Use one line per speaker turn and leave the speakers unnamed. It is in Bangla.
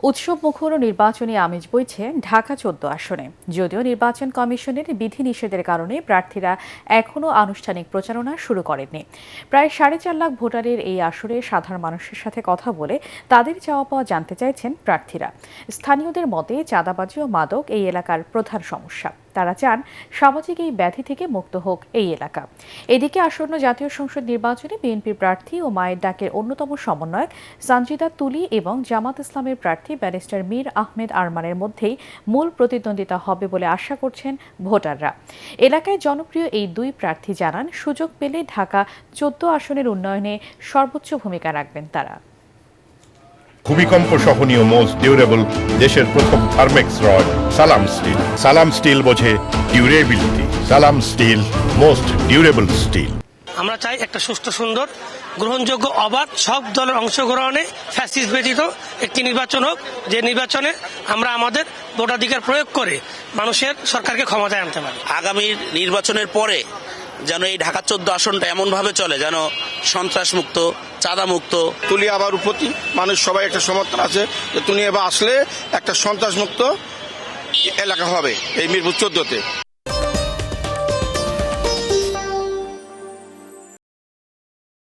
উৎসবমুখর নির্বাচনী আমেজ বইছে ঢাকা ১৪ আসনে। যদিও নির্বাচন কমিশনের বিধিনিষেধের কারণে প্রার্থীরা এখনও আনুষ্ঠানিক প্রচারণা শুরু করেননি। প্রায় ৪.৫ লাখ ভোটারের এই আসরে সাধারণ মানুষের সাথে কথা বলে তাদের চাওয়া পাওয়া জানতে চাইছেন প্রার্থীরা। স্থানীয়দের মতে চাঁদাবাজি ও মাদক এই এলাকার প্রধান সমস্যা। তারা চান সামাজিক এই ব্যাধি থেকে মুক্ত হোক এই এলাকা। এদিকে আসন্ন জাতীয় সংসদ নির্বাচনে বিএনপির প্রার্থী ও মায়ের ডাকের অন্যতম সমন্বয়ক সানজিদা তুলি এবং জামাত ইসলামের প্রার্থী ব্যারিস্টার মীর আহমেদ আরমানের মধ্যেই মূল প্রতিদ্বন্দ্বিতা হবে বলে আশা করছেন ভোটাররা। এলাকায় জনপ্রিয় এই দুই প্রার্থী জানান, সুযোগ পেলে ঢাকা ১৪ আসনের উন্নয়নে সর্বোচ্চ ভূমিকা রাখবেন তারা।
ভূমিকম্প সহনীয় মোস্ট ডিউরেবল দেশের প্রথম থার্মেক্স রড সালাম স্টিল। সালাম স্টিল বোঝে ডিউরেবিলিটি। সালাম স্টিল, মোস্ট ডিউরেবল স্টিল।
আমরা চাই একটা সুষ্ঠু, সুন্দর, গ্রহণযোগ্য, অবাধ, সব দলের অংশগ্রহণে ফ্যাসিস্ট ব্যতীত একটি নির্বাচন হোক, যে নির্বাচনে আমরা আমাদের ভোটাধিকার প্রয়োগ করে মানুষের সরকারকে ক্ষমতায় আনতে পারি।
আগামী নির্বাচনের পরে যেন এই ঢাকা ১৪ আসনটা এমনভাবে চলে যেন সন্ত্রাস মুক্ত, চাঁদা মুক্ত।
তুলি আবার প্রতি মানুষ সবাই একটা সমর্থন আছে যে তুলি এবার আসলে একটা সন্ত্রাস মুক্ত এলাকা হবে এই মিরপুর ১৪-তে।